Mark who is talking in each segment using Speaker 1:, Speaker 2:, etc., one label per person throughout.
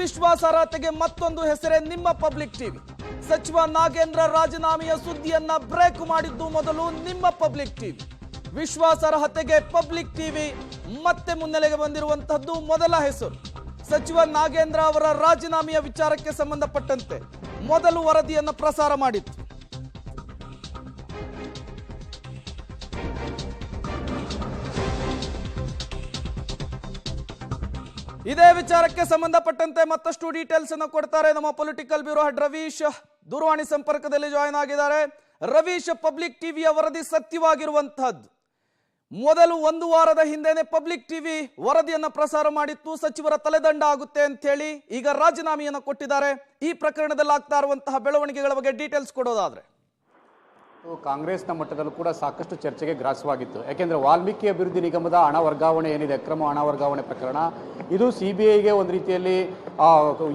Speaker 1: ವಿಶ್ವಾಸಾರ್ಹತೆಗೆ ಮತ್ತೊಂದು ಹೆಸರೇ ನಿಮ್ಮ ಪಬ್ಲಿಕ್ ಟಿವಿ. ಸಚಿವ ನಾಗೇಂದ್ರ ರಾಜೀನಾಮೆಯ ಸುದ್ದಿಯನ್ನ ಬ್ರೇಕ್ ಮಾಡಿದ್ದು ಮೊದಲು ನಿಮ್ಮ ಪಬ್ಲಿಕ್ ಟಿವಿ. ವಿಶ್ವಾಸಾರ್ಹತೆಗೆ ಪಬ್ಲಿಕ್ ಟಿವಿ ಮತ್ತೆ ಮುನ್ನೆಲೆಗೆ ಬಂದಿರುವಂತಹದ್ದು ಮೊದಲ ಹೆಸರು. ಸಚಿವ ನಾಗೇಂದ್ರ ಅವರ ರಾಜೀನಾಮೆಯ ವಿಚಾರಕ್ಕೆ ಸಂಬಂಧಪಟ್ಟಂತೆ ಮೊದಲು ವರದಿಯನ್ನು ಪ್ರಸಾರ ಮಾಡಿತ್ತು. ಇದೇ ವಿಚಾರಕ್ಕೆ ಸಂಬಂಧಪಟ್ಟಂತೆ ಮತ್ತಷ್ಟು ಡೀಟೇಲ್ಸ್ ಅನ್ನು ಕೊಡ್ತಾರೆ ನಮ್ಮ ಪೊಲಿಟಿಕಲ್ ಬ್ಯೂರೋ ಹೆಡ್ ರವೀಶ್. ದೂರವಾಣಿ ಸಂಪರ್ಕದಲ್ಲಿ ಜಾಯಿನ್ ಆಗಿದ್ದಾರೆ. ರವೀಶ್, ಪಬ್ಲಿಕ್ ಟಿವಿಯ ವರದಿ ಸತ್ಯವಾಗಿರುವಂತಹದ್ದು. ಮೊದಲು ಒಂದು ವಾರದ ಹಿಂದೆನೆ ಪಬ್ಲಿಕ್ ಟಿವಿ ವರದಿಯನ್ನ ಪ್ರಸಾರ ಮಾಡಿತ್ತು, ಸಚಿವರ ತಲೆದಂಡ ಆಗುತ್ತೆ ಅಂತ ಹೇಳಿ. ಈಗ ರಾಜೀನಾಮೆಯನ್ನು ಕೊಟ್ಟಿದ್ದಾರೆ. ಈ ಪ್ರಕರಣದಲ್ಲಿ ಆಗ್ತಾ ಇರುವಂತಹ ಬೆಳವಣಿಗೆಗಳ ಬಗ್ಗೆ ಡೀಟೇಲ್ಸ್ ಕೊಡೋದಾದ್ರೆ,
Speaker 2: ಕಾಂಗ್ರೆಸ್ನ ಮಟ್ಟದಲ್ಲೂ ಕೂಡ ಸಾಕಷ್ಟು ಚರ್ಚೆಗೆ ಗ್ರಾಸವಾಗಿತ್ತು. ಯಾಕೆಂದರೆ ವಾಲ್ಮೀಕಿ ಅಭಿವೃದ್ಧಿ ನಿಗಮದ ಹಣ ವರ್ಗಾವಣೆ ಏನಿದೆ, ಅಕ್ರಮ ಹಣ ವರ್ಗಾವಣೆ ಪ್ರಕರಣ, ಇದು CBIಗೆ ಒಂದು ರೀತಿಯಲ್ಲಿ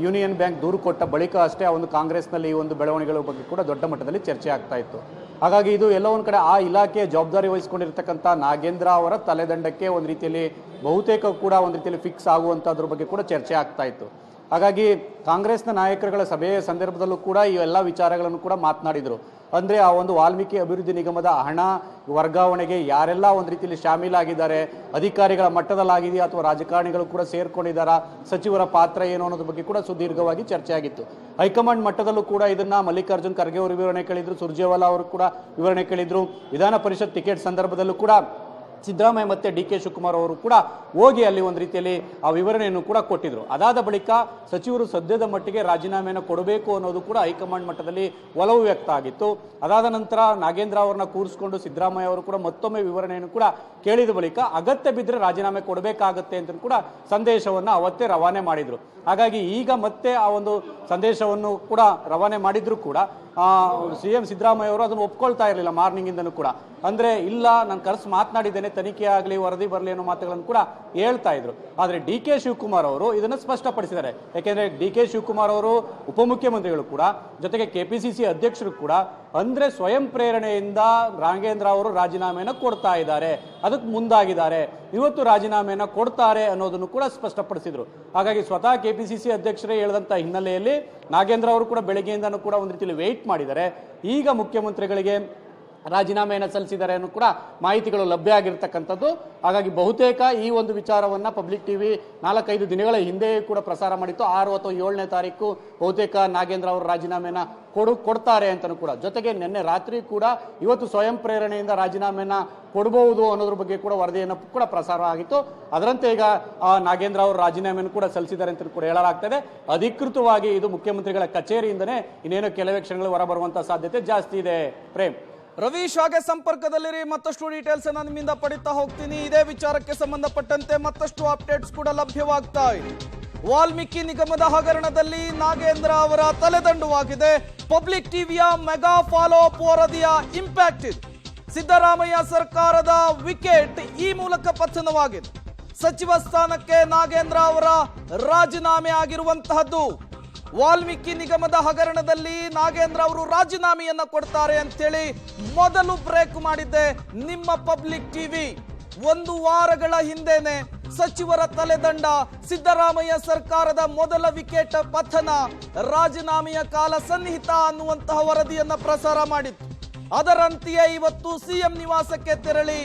Speaker 2: ಯೂನಿಯನ್ ಬ್ಯಾಂಕ್ ದೂರು ಕೊಟ್ಟ ಬಳಿಕ ಅಷ್ಟೇ ಆ ಒಂದು ಕಾಂಗ್ರೆಸ್ನಲ್ಲಿ ಈ ಒಂದು ಬೆಳವಣಿಗೆಗಳ ಬಗ್ಗೆ ಕೂಡ ದೊಡ್ಡ ಮಟ್ಟದಲ್ಲಿ ಚರ್ಚೆ ಆಗ್ತಾ ಇತ್ತು. ಹಾಗಾಗಿ ಇದು ಎಲ್ಲ ಒಂದು ಕಡೆ ಆ ಇಲಾಖೆಯ ಜವಾಬ್ದಾರಿ ವಹಿಸಿಕೊಂಡಿರ್ತಕ್ಕಂಥ ನಾಗೇಂದ್ರ ಅವರ ತಲೆದಂಡಕ್ಕೆ ಒಂದು ರೀತಿಯಲ್ಲಿ ಬಹುತೇಕ ಕೂಡ ಒಂದು ರೀತಿಯಲ್ಲಿ ಫಿಕ್ಸ್ ಆಗುವಂಥದ್ರ ಬಗ್ಗೆ ಕೂಡ ಚರ್ಚೆ ಆಗ್ತಾ ಇತ್ತು. ಹಾಗಾಗಿ ಕಾಂಗ್ರೆಸ್ನ ನಾಯಕರುಗಳ ಸಭೆಯ ಸಂದರ್ಭದಲ್ಲೂ ಕೂಡ ಈ ಎಲ್ಲ ವಿಚಾರಗಳನ್ನು ಕೂಡ ಮಾತನಾಡಿದರು. ಅಂದರೆ ಆ ಒಂದು ವಾಲ್ಮೀಕಿ ಅಭಿವೃದ್ಧಿ ನಿಗಮದ ಹಣ ವರ್ಗಾವಣೆಗೆ ಯಾರೆಲ್ಲ ಒಂದು ರೀತಿಯಲ್ಲಿ ಶಾಮೀಲಾಗಿದ್ದಾರೆ, ಅಧಿಕಾರಿಗಳ ಮಟ್ಟದಲ್ಲಾಗಿದೆಯಾ ಅಥವಾ ರಾಜಕಾರಣಿಗಳು ಕೂಡ ಸೇರ್ಕೊಂಡಿದ್ದಾರಾ, ಸಚಿವರ ಪಾತ್ರ ಏನು ಅನ್ನೋದ್ರ ಬಗ್ಗೆ ಕೂಡ ಸುದೀರ್ಘವಾಗಿ ಚರ್ಚೆ ಆಗಿತ್ತು. ಹೈಕಮಾಂಡ್ ಮಟ್ಟದಲ್ಲೂ ಕೂಡ ಇದನ್ನ ಮಲ್ಲಿಕಾರ್ಜುನ್ ಖರ್ಗೆ ಅವರು ವಿವರಣೆ ಕೇಳಿದ್ರು, ಸುರ್ಜೇವಾಲಾ ಅವರು ಕೂಡ ವಿವರಣೆ ಕೇಳಿದ್ರು. ವಿಧಾನ ಪರಿಷತ್ ಟಿಕೆಟ್ ಸಂದರ್ಭದಲ್ಲೂ ಕೂಡ ಸಿದ್ದರಾಮಯ್ಯ ಮತ್ತು DK ಶಿವಕುಮಾರ್ ಅವರು ಕೂಡ ಹೋಗಿ ಅಲ್ಲಿ ಒಂದು ರೀತಿಯಲ್ಲಿ ಆ ವಿವರಣೆಯನ್ನು ಕೂಡ ಕೊಟ್ಟಿದ್ರು. ಅದಾದ ಬಳಿಕ ಸಚಿವರು ಸದ್ಯದ ಮಟ್ಟಿಗೆ ರಾಜೀನಾಮೆಯನ್ನು ಕೊಡಬೇಕು ಅನ್ನೋದು ಕೂಡ ಹೈಕಮಾಂಡ್ ಮಟ್ಟದಲ್ಲಿ ಒಲವು ವ್ಯಕ್ತ ಆಗಿತ್ತು. ಅದಾದ ನಂತರ ನಾಗೇಂದ್ರ ಅವರನ್ನ ಕೂರಿಸಿಕೊಂಡು ಸಿದ್ದರಾಮಯ್ಯ ಅವರು ಕೂಡ ಮತ್ತೊಮ್ಮೆ ವಿವರಣೆಯನ್ನು ಕೂಡ ಕೇಳಿದ ಬಳಿಕ ಅಗತ್ಯ ಬಿದ್ದರೆ ರಾಜೀನಾಮೆ ಕೊಡಬೇಕಾಗತ್ತೆ ಅಂತ ಕೂಡ ಸಂದೇಶವನ್ನು ಅವತ್ತೇ ರವಾನೆ ಮಾಡಿದ್ರು. ಹಾಗಾಗಿ ಈಗ ಮತ್ತೆ ಆ ಒಂದು ಸಂದೇಶವನ್ನು ಕೂಡ ರವಾನೆ ಮಾಡಿದ್ರು ಕೂಡ CM ಸಿದ್ದರಾಮಯ್ಯ ಅವರು ಅದನ್ನು ಒಪ್ಕೊಳ್ತಾ ಇರಲಿಲ್ಲ ಮಾರ್ನಿಂಗ್ ಇಂದನೂ ಕೂಡ. ಅಂದ್ರೆ ಇಲ್ಲ, ನಾನು ಕರೆಸಿ ಮಾತನಾಡಿದ್ದೇನೆ, ತನಿಖೆ ಆಗಲಿ, ವರದಿ ಬರಲಿ ಅನ್ನೋ ಮಾತುಗಳನ್ನು ಕೂಡ ಹೇಳ್ತಾ ಇದ್ರು. ಆದರೆ DK ಶಿವಕುಮಾರ್ ಅವರು ಇದನ್ನು ಸ್ಪಷ್ಟಪಡಿಸಿದ್ದಾರೆ. ಯಾಕೆಂದ್ರೆ DK ಶಿವಕುಮಾರ್ ಅವರು ಉಪಮುಖ್ಯಮಂತ್ರಿಗಳು ಕೂಡ, ಜೊತೆಗೆ KPCC ಅಧ್ಯಕ್ಷರು ಕೂಡ, ಅಂದ್ರೆ ಸ್ವಯಂ ಪ್ರೇರಣೆಯಿಂದ ನಾಗೇಂದ್ರ ಅವರು ರಾಜೀನಾಮೆಯನ್ನು ಕೊಡ್ತಾ ಇದ್ದಾರೆ, ಅದಕ್ಕೆ ಮುಂದಾಗಿದ್ದಾರೆ, ಇವತ್ತು ರಾಜೀನಾಮೆಯನ್ನು ಕೊಡ್ತಾರೆ ಅನ್ನೋದನ್ನು ಕೂಡ ಸ್ಪಷ್ಟಪಡಿಸಿದ್ರು. ಹಾಗಾಗಿ ಸ್ವತಃ KPCC ಅಧ್ಯಕ್ಷರೇ ಹೇಳಿದಂತ ಹಿನ್ನೆಲೆಯಲ್ಲಿ ನಾಗೇಂದ್ರ ಅವರು ಕೂಡ ಬೆಳಗ್ಗೆಯಿಂದನೂ ಕೂಡ ಒಂದು ರೀತಿಯಲ್ಲಿ ವೇಟ್ ಮಾಡಿದ್ದಾರೆ. ಈಗ ಮುಖ್ಯಮಂತ್ರಿಗಳಿಗೆ ರಾಜೀನಾಮೆಯನ್ನು ಸಲ್ಲಿಸಿದ್ದಾರೆ ಅನ್ನೋ ಕೂಡ ಮಾಹಿತಿಗಳು ಲಭ್ಯ ಆಗಿರ್ತಕ್ಕಂಥದ್ದು. ಹಾಗಾಗಿ ಬಹುತೇಕ ಈ ಒಂದು ವಿಚಾರವನ್ನ ಪಬ್ಲಿಕ್ ಟಿವಿ 4-5 ದಿನಗಳ ಹಿಂದೆ ಕೂಡ ಪ್ರಸಾರ ಮಾಡಿತ್ತು. 6 ಅಥವಾ 7ನೇ ತಾರೀಕು ಬಹುತೇಕ ನಾಗೇಂದ್ರ ಅವರು ರಾಜೀನಾಮೆಯನ್ನ ಕೊಡ್ತಾರೆ ಅಂತಲೂ ಕೂಡ, ಜೊತೆಗೆ ನಿನ್ನೆ ರಾತ್ರಿ ಕೂಡ ಇವತ್ತು ಸ್ವಯಂ ಪ್ರೇರಣೆಯಿಂದ ರಾಜೀನಾಮೆಯನ್ನ ಕೊಡಬಹುದು ಅನ್ನೋದ್ರ ಬಗ್ಗೆ ಕೂಡ ವರದಿಯನ್ನು ಕೂಡ ಪ್ರಸಾರ ಆಗಿತ್ತು. ಅದರಂತೆ ಈಗ ನಾಗೇಂದ್ರ ಅವರು ರಾಜೀನಾಮೆಯನ್ನು ಕೂಡ ಸಲ್ಲಿಸಿದ್ದಾರೆ ಅಂತ ಕೂಡ ಹೇಳಲಾಗ್ತದೆ. ಅಧಿಕೃತವಾಗಿ ಇದು ಮುಖ್ಯಮಂತ್ರಿಗಳ ಕಚೇರಿಯಿಂದನೇ ಇನ್ನೇನು ಕೆಲವೇ ಕ್ಷಣಗಳು ಹೊರಬರುವಂತಹ ಸಾಧ್ಯತೆ ಜಾಸ್ತಿ ಇದೆ. ಪ್ರೇಮ್,
Speaker 1: ರವೀಶ್ ಹಾಗೆ ಸಂಪರ್ಕದಲ್ಲಿರಿ, ಮತ್ತಷ್ಟು ಡೀಟೇಲ್ಸ್ ಅನ್ನ ನಿಮ್ಮಿಂದ ಪಡಿತಾ ಹೋಗ್ತೀನಿ. ಇದೇ ವಿಚಾರಕ್ಕೆ ಸಂಬಂಧಪಟ್ಟಂತೆ ಮತ್ತಷ್ಟು ಅಪ್ಡೇಟ್ಸ್ ಕೂಡ ಲಭ್ಯವಾಗ್ತಾ ಇದೆ. ವಾಲ್ಮೀಕಿ ನಿಗಮದ ಹಗರಣದಲ್ಲಿ ನಾಗೇಂದ್ರ ಅವರ ತಲೆದಂಡವಾಗಿದೆ. ಪಬ್ಲಿಕ್ ಟಿವಿಯ ಮೆಗಾ ಫಾಲೋ ಅಪ್ ವರದಿಯ ಇಂಪ್ಯಾಕ್ಟ್ ಇದೆ. ಸಿದ್ದರಾಮಯ್ಯ ಸರ್ಕಾರದ ವಿಕೆಟ್ ಈ ಮೂಲಕ ಪತನವಾಗಿದೆ. ಸಚಿವ ಸ್ಥಾನಕ್ಕೆ ನಾಗೇಂದ್ರ ಅವರ ರಾಜೀನಾಮೆ ಆಗಿರುವಂತಹದ್ದು. ವಾಲ್ಮೀಕಿ ನಿಗಮದ ಹಗರಣದಲ್ಲಿ ನಾಗೇಂದ್ರ ಅವರು ರಾಜೀನಾಮೆಯನ್ನ ಕೊಡ್ತಾರೆ ಅಂತೇಳಿ ಮೊದಲು ಬ್ರೇಕ್ ಮಾಡಿದ್ದೆ ನಿಮ್ಮ ಪಬ್ಲಿಕ್ ಟಿವಿ. ಒಂದು ವಾರಗಳ ಹಿಂದೆನೆ ಸಚಿವರ ತಲೆದಂಡ, ಸಿದ್ದರಾಮಯ್ಯ ಸರ್ಕಾರದ ಮೊದಲ ವಿಕೆಟ್ ಪತನ, ರಾಜೀನಾಮೆಯ ಕಾಲ ಸನ್ನಿಹಿತ ಅನ್ನುವಂತಹ ವರದಿಯನ್ನ ಪ್ರಸಾರ ಮಾಡಿತ್ತು. ಅದರಂತೆಯೇ ಇವತ್ತು CM ನಿವಾಸಕ್ಕೆ ತೆರಳಿ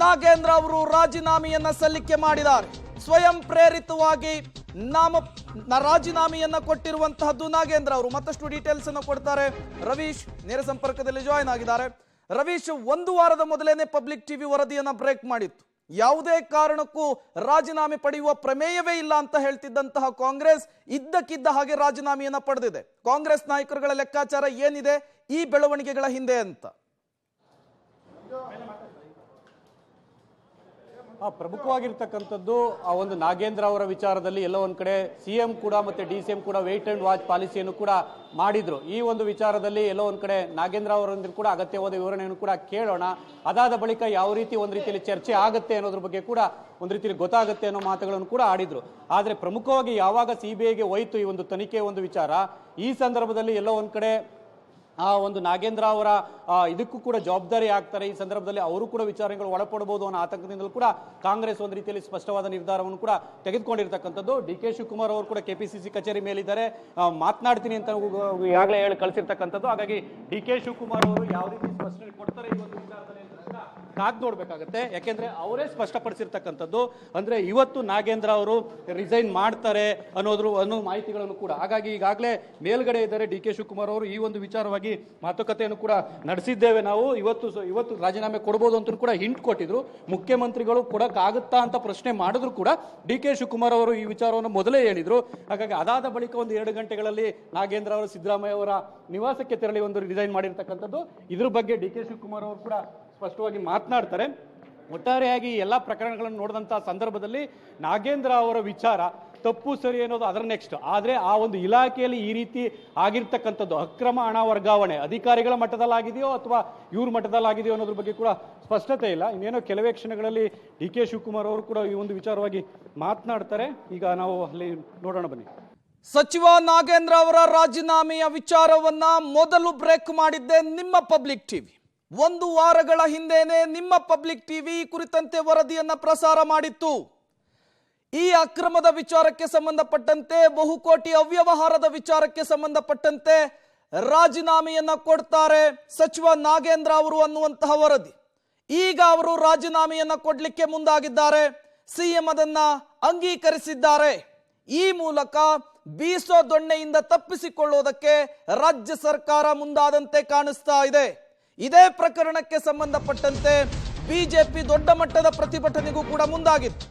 Speaker 1: ನಾಗೇಂದ್ರ ಅವರು ರಾಜೀನಾಮೆಯನ್ನ ಸಲ್ಲಿಕೆ ಮಾಡಿದ್ದಾರೆ. ಸ್ವಯಂ ಪ್ರೇರಿತವಾಗಿ ರಾಜೀನಾಮೆಯನ್ನ ಕೊಟ್ಟಿರುವಂತಹದ್ದು ನಾಗೇಂದ್ರ ಅವರು. ಮತ್ತಷ್ಟು ಡೀಟೇಲ್ಸ್ ಅನ್ನು ಕೊಡ್ತಾರೆ ರವೀಶ್, ನೇರ ಸಂಪರ್ಕದಲ್ಲಿ ಜಾಯಿನ್ ಆಗಿದ್ದಾರೆ. ರವೀಶ್, ಒಂದು ವಾರದ ಮೊದಲೇನೆ ಪಬ್ಲಿಕ್ ಟಿವಿ ವರದಿಯನ್ನ ಬ್ರೇಕ್ ಮಾಡಿತ್ತು. ಯಾವುದೇ ಕಾರಣಕ್ಕೂ ರಾಜೀನಾಮೆ ಪಡೆಯುವ ಪ್ರಮೇಯವೇ ಇಲ್ಲ ಅಂತ ಹೇಳ್ತಿದ್ದಂತಹ ಕಾಂಗ್ರೆಸ್ ಇದ್ದಕ್ಕಿದ್ದ ಹಾಗೆ ರಾಜೀನಾಮೆಯನ್ನ ಪಡೆದಿದೆ. ಕಾಂಗ್ರೆಸ್ ನಾಯಕರುಗಳ ಲೆಕ್ಕಾಚಾರ ಏನಿದೆ ಈ ಬೆಳವಣಿಗೆಗಳ ಹಿಂದೆ ಅಂತ?
Speaker 2: ಪ್ರಮುಖವಾಗಿರ್ತಕ್ಕಂಥದ್ದು ಆ ಒಂದು ನಾಗೇಂದ್ರ ಅವರ ವಿಚಾರದಲ್ಲಿ ಎಲ್ಲ ಒಂದ್ ಕಡೆ CM ಕೂಡ ಮತ್ತೆ DCM ಕೂಡ ವೇಟ್ ಅಂಡ್ ವಾಚ್ ಪಾಲಿಸಿಯನ್ನು ಕೂಡ ಮಾಡಿದ್ರು. ಈ ಒಂದು ವಿಚಾರದಲ್ಲಿ ಎಲ್ಲೋ ಒಂದ್ ಕಡೆ ನಾಗೇಂದ್ರ ಅವರೊಂದಿಗೆ ಕೂಡ ಅಗತ್ಯವಾದ ವಿವರಣೆಯನ್ನು ಕೂಡ ಕೇಳೋಣ, ಅದಾದ ಬಳಿಕ ಯಾವ ರೀತಿ ಒಂದು ರೀತಿಯಲ್ಲಿ ಚರ್ಚೆ ಆಗುತ್ತೆ ಅನ್ನೋದ್ರ ಬಗ್ಗೆ ಕೂಡ ಒಂದು ರೀತಿಯಲ್ಲಿ ಗೊತ್ತಾಗುತ್ತೆ ಅನ್ನೋ ಮಾತುಗಳನ್ನು ಕೂಡ ಆಡಿದ್ರು. ಆದ್ರೆ ಪ್ರಮುಖವಾಗಿ ಯಾವಾಗ CBIಗೆ ಹೋಯ್ತು ಈ ಒಂದು ತನಿಖೆ ಒಂದು ವಿಚಾರ, ಈ ಸಂದರ್ಭದಲ್ಲಿ ಎಲ್ಲೋ ಒಂದ್ ಕಡೆ ಆ ಒಂದು ನಾಗೇಂದ್ರ ಅವರ ಇದಕ್ಕೂ ಕೂಡ ಜವಾಬ್ದಾರಿ ಆಗ್ತಾರೆ. ಈ ಸಂದರ್ಭದಲ್ಲಿ ಅವರು ಕೂಡ ವಿಚಾರಗಳು ಒಳಪಡಬಹುದು ಅನ್ನೋ ಆತಂಕದಿಂದಲೂ ಕೂಡ ಕಾಂಗ್ರೆಸ್ ಒಂದು ರೀತಿಯಲ್ಲಿ ಸ್ಪಷ್ಟವಾದ ನಿರ್ಧಾರವನ್ನು ಕೂಡ ತೆಗೆದುಕೊಂಡಿರ್ತಕ್ಕಂಥದ್ದು. ಡಿ ಕೆ ಶಿವಕುಮಾರ್ ಅವರು ಕೂಡ ಕೆಪಿಸಿಸಿ ಕಚೇರಿ ಮೇಲಿದ್ದಾರೆ, ಮಾತನಾಡ್ತೀನಿ ಅಂತ ಈಗಾಗಲೇ ಹೇಳಿ ಕಳಿಸಿರ್ತಕ್ಕಂಥದ್ದು. ಹಾಗಾಗಿ ಡಿ ಕೆ ಶಿವಕುಮಾರ್ ಅವರು ಯಾವ ರೀತಿ ಸ್ಪಷ್ಟನೆ ಕೊಡ್ತಾರೆ ಈ ಒಂದು ವಿಚಾರದಲ್ಲಿ ಕಾದ್ ನೋಡ್ಬೇಕಾಗತ್ತೆ. ಯಾಕೆಂದ್ರೆ ಅವರೇ ಸ್ಪಷ್ಟಪಡಿಸಿರ್ತಕ್ಕಂಥದ್ದು ಅಂದ್ರೆ ಇವತ್ತು ನಾಗೇಂದ್ರ ಅವರು ರಿಸೈನ್ ಮಾಡ್ತಾರೆ ಅನ್ನೋ ಮಾಹಿತಿಗಳನ್ನು ಕೂಡ. ಹಾಗಾಗಿ ಈಗಾಗಲೇ ಮೇಲ್ಗಡೆ ಇದ್ದಾರೆ ಡಿ ಕೆ ಶಿವಕುಮಾರ್ ಅವರು. ಈ ಒಂದು ವಿಚಾರವಾಗಿ ಮಾತುಕತೆಯನ್ನು ಕೂಡ ನಡೆಸಿದ್ದೇವೆ ನಾವು, ಇವತ್ತು ರಾಜೀನಾಮೆ ಕೊಡಬಹುದು ಅಂತ ಕೂಡ ಹಿಂಟ್ ಕೊಟ್ಟಿದ್ರು. ಮುಖ್ಯಮಂತ್ರಿಗಳು ಕೊಡಕ್ಕಾಗುತ್ತಾ ಅಂತ ಪ್ರಶ್ನೆ ಮಾಡಿದ್ರು ಕೂಡ ಡಿ ಕೆ ಶಿವಕುಮಾರ್ ಅವರು ಈ ವಿಚಾರವನ್ನು ಮೊದಲೇ ಹೇಳಿದ್ರು. ಹಾಗಾಗಿ ಅದಾದ ಬಳಿಕ ಒಂದು 2 ಗಂಟೆಗಳಲ್ಲಿ ನಾಗೇಂದ್ರ ಅವರು ಸಿದ್ದರಾಮಯ್ಯ ಅವರ ನಿವಾಸಕ್ಕೆ ತೆರಳಿ ಒಂದು ರಿಸೈನ್ ಮಾಡಿರ್ತಕ್ಕಂಥದ್ದು. ಇದ್ರ ಬಗ್ಗೆ ಡಿ ಕೆ ಶಿವಕುಮಾರ್ ಅವರು ಕೂಡ ಸ್ಪಷ್ಟವಾಗಿ ಮಾತನಾಡ್ತಾರೆ. ಒಟ್ಟಾರೆಯಾಗಿ ಎಲ್ಲ ಪ್ರಕರಣಗಳನ್ನು ನೋಡಿದಂತಹ ಸಂದರ್ಭದಲ್ಲಿ ನಾಗೇಂದ್ರ ಅವರ ವಿಚಾರ ತಪ್ಪು ಸರಿ ಅನ್ನೋದು ಅದರ ನೆಕ್ಸ್ಟ್. ಆದರೆ ಆ ಒಂದು ಇಲಾಖೆಯಲ್ಲಿ ಈ ರೀತಿ ಆಗಿರ್ತಕ್ಕಂಥದ್ದು ಅಕ್ರಮ ಹಣ ವರ್ಗಾವಣೆ ಅಧಿಕಾರಿಗಳ ಮಟ್ಟದಲ್ಲಾಗಿದೆಯೋ ಅಥವಾ ಇವ್ರ ಮಟ್ಟದಲ್ಲಾಗಿದೆಯೋ ಅನ್ನೋದ್ರ ಬಗ್ಗೆ ಕೂಡ ಸ್ಪಷ್ಟತೆ ಇಲ್ಲ. ಇನ್ನೇನೋ ಕೆಲವೇ ಕ್ಷಣಗಳಲ್ಲಿ ಡಿ ಕೆ ಶಿವಕುಮಾರ್ ಅವರು ಕೂಡ ಈ ಒಂದು ವಿಚಾರವಾಗಿ ಮಾತನಾಡ್ತಾರೆ. ಈಗ ನಾವು ಅಲ್ಲಿ ನೋಡೋಣ ಬನ್ನಿ.
Speaker 1: ಸಚಿವ ನಾಗೇಂದ್ರ ಅವರ ರಾಜೀನಾಮೆಯ ವಿಚಾರವನ್ನ ಮೊದಲು ಬ್ರೇಕ್ ಮಾಡಿದ್ದೆ ನಿಮ್ಮ ಪಬ್ಲಿಕ್ ಟಿವಿ. 1 ವಾರಗಳ ಹಿಂದೆನೆ ನಿಮ್ಮ ಪಬ್ಲಿಕ್ ಟಿವಿ ಕುರಿತಂತೆ ವರದಿಯನ್ನ ಪ್ರಸಾರ ಮಾಡಿತ್ತು. ಈ ಅಕ್ರಮದ ವಿಚಾರಕ್ಕೆ ಸಂಬಂಧಪಟ್ಟಂತೆ, ಬಹುಕೋಟಿ ಅವ್ಯವಹಾರದ ವಿಚಾರಕ್ಕೆ ಸಂಬಂಧಪಟ್ಟಂತೆ ರಾಜೀನಾಮೆಯನ್ನ ಕೊಡ್ತಾರೆ ಸಚಿವ ನಾಗೇಂದ್ರ ಅವರು ಅನ್ನುವಂತಹ ವರದಿ. ಈಗ ಅವರು ರಾಜೀನಾಮೆಯನ್ನ ಕೊಡ್ಲಿಕ್ಕೆ ಮುಂದಾಗಿದ್ದಾರೆ. ಸಿಎಂ ಅದನ್ನ ಅಂಗೀಕರಿಸಿದ್ದಾರೆ. ಈ ಮೂಲಕ ಬೀಸೋ ದೊಣ್ಣೆಯಿಂದ ತಪ್ಪಿಸಿಕೊಳ್ಳುವುದಕ್ಕೆ ರಾಜ್ಯ ಸರ್ಕಾರ ಮುಂದಾದಂತೆ ಕಾಣಿಸ್ತಾ ಇದೆ. ಇದೇ ಪ್ರಕರಣಕ್ಕೆ ಸಂಬಂಧಪಟ್ಟಂತೆ ಬಿಜೆಪಿ ದೊಡ್ಡ ಮಟ್ಟದ ಪ್ರತಿಭಟನೆಗೂ ಕೂಡ ಮುಂದಾಗಿತ್ತು.